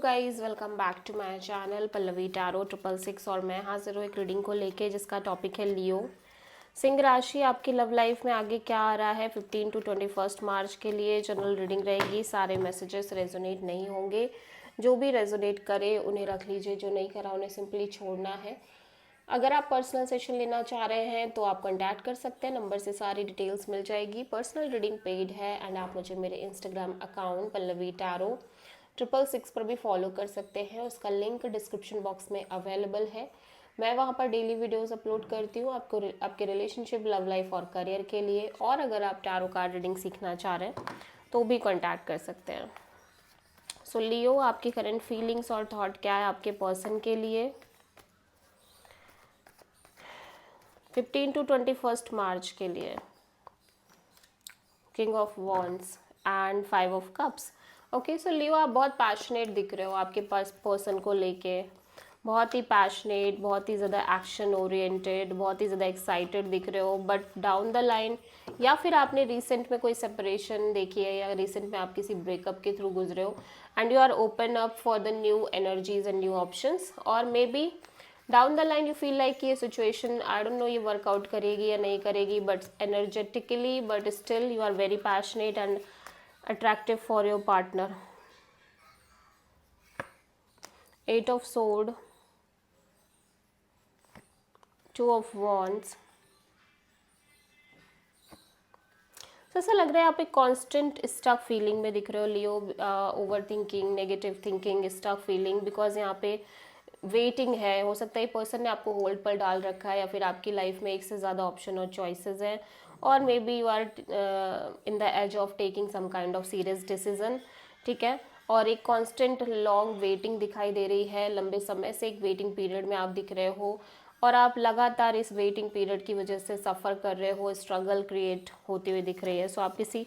Guys, welcome back to my channel Pallavi tarot 666 और मैं हाजिर हूँ एक रीडिंग को लेके जिसका टॉपिक है लियो। सिंह राशि आपकी लव लाइफ में आगे क्या आ रहा है 15 टू 21 मार्च के लिए जनरल रीडिंग रहेगी। सारे मैसेजेस रेजोनेट नहीं होंगे, जो भी रेजोनेट करे उन्हें रख लीजिए, जो नहीं करा उन्हें सिंपली छोड़ना है। अगर आप पर्सनल सेशन लेना चाह रहे हैं तो आप कॉन्टैक्ट कर सकते हैं, नंबर से सारी डिटेल्स मिल जाएगी। पर्सनल रीडिंग पेड है एंड आप मुझे मेरे इंस्टाग्राम अकाउंट पल्लवी टैरो 666 पर भी फॉलो कर सकते हैं। उसका लिंक डिस्क्रिप्शन बॉक्स में अवेलेबल है। मैं वहाँ पर डेली वीडियोस अपलोड करती हूँ आपके रिलेशनशिप, लव लाइफ और करियर के लिए। और अगर आप टैरो कार्ड रीडिंग सीखना चाह रहे हैं तो भी कॉन्टैक्ट कर सकते हैं। सो लियो, आपकी करंट फीलिंग्स और थॉट क्या है आपके पर्सन के लिए 15 टू 21 मार्च के लिए। King of wands and 5 of cups. Okay, so Leo, आप बहुत पैशनेट दिख रहे हो आपके पास पर्सन को लेके। बहुत ही पैशनेट, बहुत ही ज़्यादा एक्शन ओरिएंटेड, बहुत ही ज़्यादा एक्साइटेड दिख रहे हो। बट डाउन द लाइन या फिर आपने रिसेंट में कोई सेपरेशन देखी है या रिसेंट में आप किसी ब्रेकअप के थ्रू गुजरे हो and you are open up for the new energies and new options. और maybe down the line you feel like कि ये सिचुएशन, आई डोंट नो, ये वर्कआउट करेगी या नहीं करेगी, but energetically but still you are very passionate and attractive for your partner. 8 of sword, 2 of wands. तो ऐसा लग रहा है आप एक कांस्टेंट स्टक फीलिंग में दिख रहे हो Leo. Over thinking, negative thinking, stuck feeling, because यहाँ पे वेटिंग है। हो सकता है पर्सन ने आपको होल्ड पर डाल रखा है या फिर आपकी लाइफ में एक से ज़्यादा ऑप्शन और चॉइसेस हैं और maybe you are in the edge of taking some kind of serious decision. ठीक है, और एक कांस्टेंट लॉन्ग वेटिंग दिखाई दे रही है। लंबे समय से एक वेटिंग पीरियड में आप दिख रहे हो और आप लगातार इस वेटिंग पीरियड की वजह से सफ़र कर रहे हो, स्ट्रगल क्रिएट होती हुई दिख रही है। सो आप किसी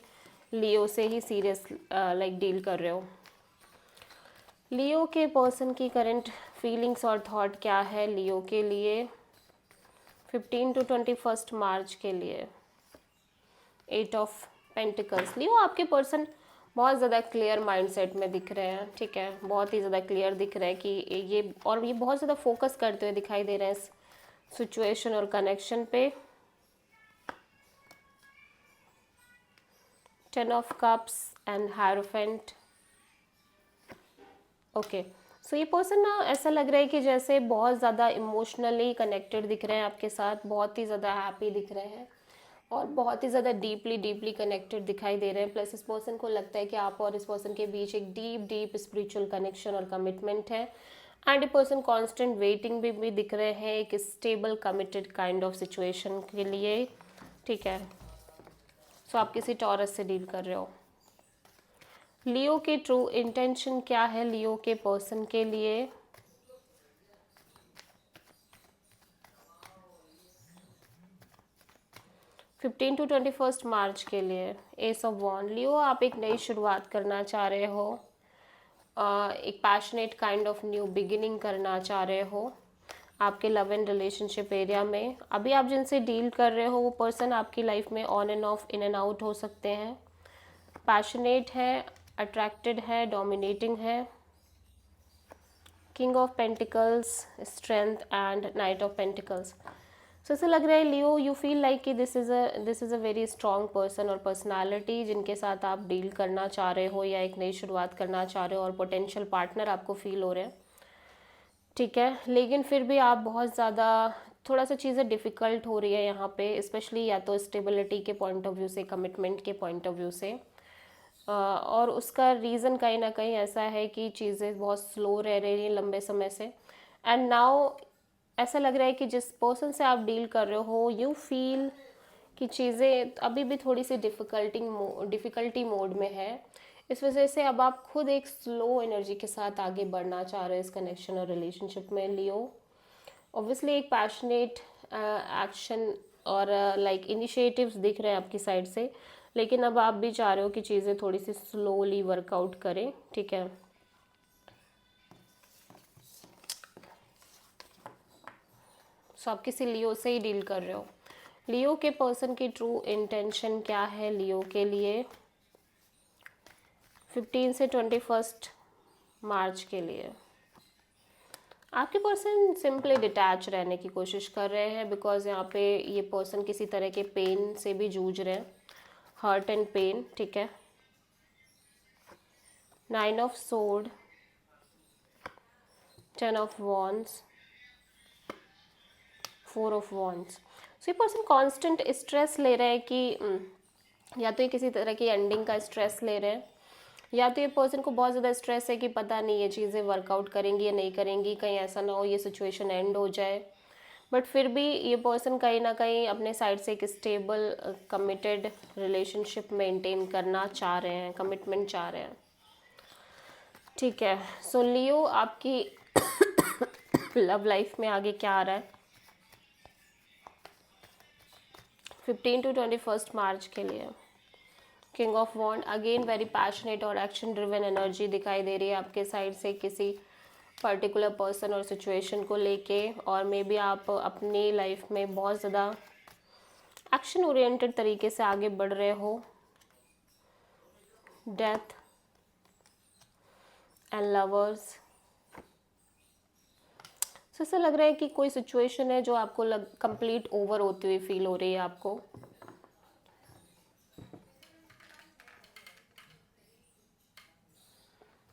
लियो से ही सीरियस लाइक डील कर रहे हो। लियो के पर्सन की करंट फीलिंग्स और थॉट क्या है लियो के लिए 15 टू 21 मार्च के लिए। 8 ऑफ पेंटिकल्स। लियो, आपके पर्सन बहुत ज़्यादा क्लियर माइंडसेट में दिख रहे हैं। ठीक है, बहुत ही ज़्यादा क्लियर दिख रहा है कि ये बहुत ज़्यादा फोकस करते हुए दिखाई दे रहे हैं इस सिचुएशन और कनेक्शन पे। 10 of cups and hierophant. Okay, so ये पर्सन ना ऐसा लग रहा है कि जैसे बहुत ज़्यादा इमोशनली कनेक्टेड दिख रहे हैं आपके साथ, बहुत ही ज़्यादा हैप्पी दिख रहे हैं और बहुत ही ज़्यादा डीपली कनेक्टेड दिखाई दे रहे हैं। प्लस इस पर्सन को लगता है कि आप और इस पर्सन के बीच एक डीप स्पिरिचुअल कनेक्शन और कमिटमेंट है। And a person constant waiting भी दिख रहे हैं एक stable committed kind of situation के लिए। ठीक है, सो आप किसी टॉरस से डील कर रहे हो। लियो के ट्रू इंटेंशन क्या है लियो के पर्सन के लिए 15 टू 21 मार्च के लिए। एस ऑफ वॉन्ड। लियो, आप एक नई शुरुआत करना चाह रहे हो, एक passionate kind of new beginning करना चाह रहे हो आपके लव एंड रिलेशनशिप एरिया में। अभी आप जिनसे डील कर रहे हो वो पर्सन आपकी लाइफ में on and off, in and out हो सकते हैं। पैशनेट है, अट्रैक्टेड है, डोमिनेटिंग है। King of pentacles, strength and knight of pentacles. So ऐसा लग रहा है लियो, यू फील लाइक कि this is a very strong person और पर्सनालिटी जिनके साथ आप डील करना चाह रहे हो या एक नई शुरुआत करना चाह रहे हो और पोटेंशियल पार्टनर आपको फील हो रहे हैं। ठीक है, लेकिन फिर भी आप बहुत ज़्यादा, थोड़ा सा चीज़ें डिफ़िकल्ट हो रही है यहाँ पे, स्पेशली या तो स्टेबिलिटी के पॉइंट ऑफ व्यू से, कमिटमेंट के पॉइंट ऑफ व्यू से। और उसका रीज़न कहीं ना कहीं ऐसा है कि चीज़ें बहुत स्लो रह रही हैं लंबे समय से। एंड नाउ ऐसा लग रहा है कि जिस पर्सन से आप डील कर रहे हो यू फील कि चीज़ें अभी भी थोड़ी सी डिफ़िकल्टी मोड में है। इस वजह से अब आप खुद एक स्लो एनर्जी के साथ आगे बढ़ना चाह रहे हो इस कनेक्शन और रिलेशनशिप में लियो। ऑब्वियसली एक पैशनेट एक्शन और लाइक इनिशिएटिव्स दिख रहे हैं आपकी साइड से, लेकिन अब आप भी चाह रहे हो कि चीज़ें थोड़ी सी स्लोली वर्कआउट करें। ठीक है, सो आप किसी लियो से ही डील कर रहे हो। लियो के पर्सन की ट्रू इंटेंशन क्या है लियो के लिए 15 से 21 मार्च के लिए आपके पर्सन सिंपली डिटैच रहने की कोशिश कर रहे हैं, बिकॉज यहाँ पे ये पर्सन किसी तरह के पेन से भी जूझ रहे हैं, हर्ट एंड पेन, ठीक है। 9 of sword, 10 of wands, 4 of wands. So ये पर्सन कांस्टेंट स्ट्रेस ले रहे हैं कि या तो ये किसी तरह की एंडिंग का स्ट्रेस ले रहे हैं, या तो ये पर्सन को बहुत ज़्यादा स्ट्रेस है कि पता नहीं ये चीज़ें वर्कआउट करेंगी या नहीं करेंगी, कहीं ऐसा ना हो ये सिचुएशन एंड हो जाए। बट फिर भी ये पर्सन कहीं ना कहीं अपने साइड से एक स्टेबल कमिटेड रिलेशनशिप मेंटेन करना चाह रहे हैं, कमिटमेंट चाह रहे हैं, ठीक है। सो लियो आपकी लव लाइफ में आगे क्या आ रहा है 15 to 21 मार्च के लिए। King of wand, again very passionate और एक्शन ड्रिवन एनर्जी दिखाई दे रही है आपके साइड से किसी पर्टिकुलर पर्सन और सिचुएशन को लेके, और मे बी आप अपनी लाइफ में बहुत ज़्यादा एक्शन ओरिएंटेड तरीके से आगे बढ़ रहे हो। डेथ एंड लवर्स, सो ऐसा लग रहा है कि कोई सिचुएशन है जो आपको कंप्लीट ओवर होती हुई फील हो रही है आपको।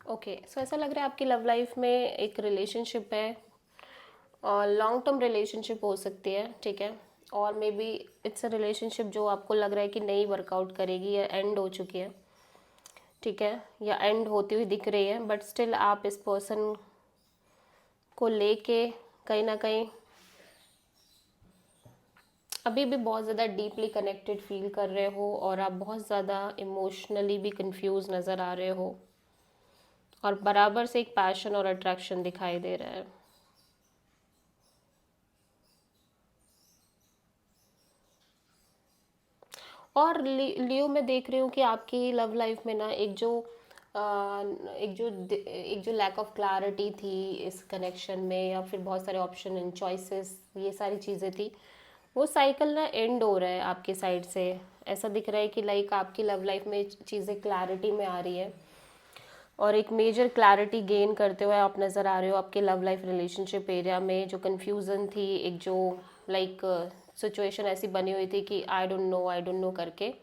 ओके, सो ऐसा लग रहा है आपकी लव लाइफ में एक रिलेशनशिप है, और लॉन्ग टर्म रिलेशनशिप हो सकती है, ठीक है। और may be it's a relationship जो आपको लग रहा है कि नहीं वर्कआउट करेगी या एंड हो चुकी है, ठीक है, या एंड होती हुई दिख रही है, बट स्टिल आप इस पर्सन को लेके कहीं ना कहीं अभी भी बहुत ज़्यादा डीपली कनेक्टेड फील कर रहे हो, और आप बहुत ज़्यादा इमोशनली भी कंफ्यूज नज़र आ रहे हो, और बराबर से एक पैशन और अट्रैक्शन दिखाई दे रहा है। और लियो में देख रही हूँ कि आपकी लव लाइफ में ना एक जो लैक ऑफ क्लैरिटी थी इस कनेक्शन में, या फिर बहुत सारे ऑप्शन एंड चॉइसेस, ये सारी चीज़ें थी, वो साइकिल ना एंड हो रहा है आपके साइड से। ऐसा दिख रहा है कि लाइक आपकी लव लाइफ में चीज़ें क्लैरिटी में आ रही है, और एक मेजर क्लैरिटी गेन करते हुए आप नज़र आ रहे हो आपके लव लाइफ रिलेशनशिप एरिया में। जो कन्फ्यूज़न थी, एक जो लाइक सिचुएशन ऐसी बनी हुई थी कि आई डोंट नो करके,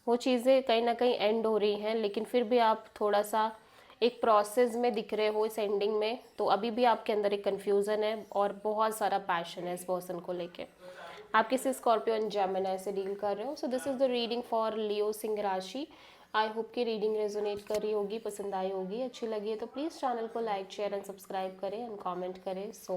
वो चीज़ें कहीं ना कहीं एंड हो रही हैं, लेकिन फिर भी आप थोड़ा सा एक प्रोसेस में दिख रहे हो इस एंडिंग में। तो अभी भी आपके अंदर एक कन्फ्यूज़न है और बहुत सारा पैशन है इस पर्सन को लेके। आप किसी स्कॉर्पियो एंड जेमिनी से डील कर रहे हो। So this is the reading for Leo सिंह राशि। आई होप कि रीडिंग रेजोनेट कर रही होगी, पसंद आई होगी, अच्छी लगी है तो प्लीज़ चैनल को लाइक शेयर एंड सब्सक्राइब करें एंड कमेंट करें। सो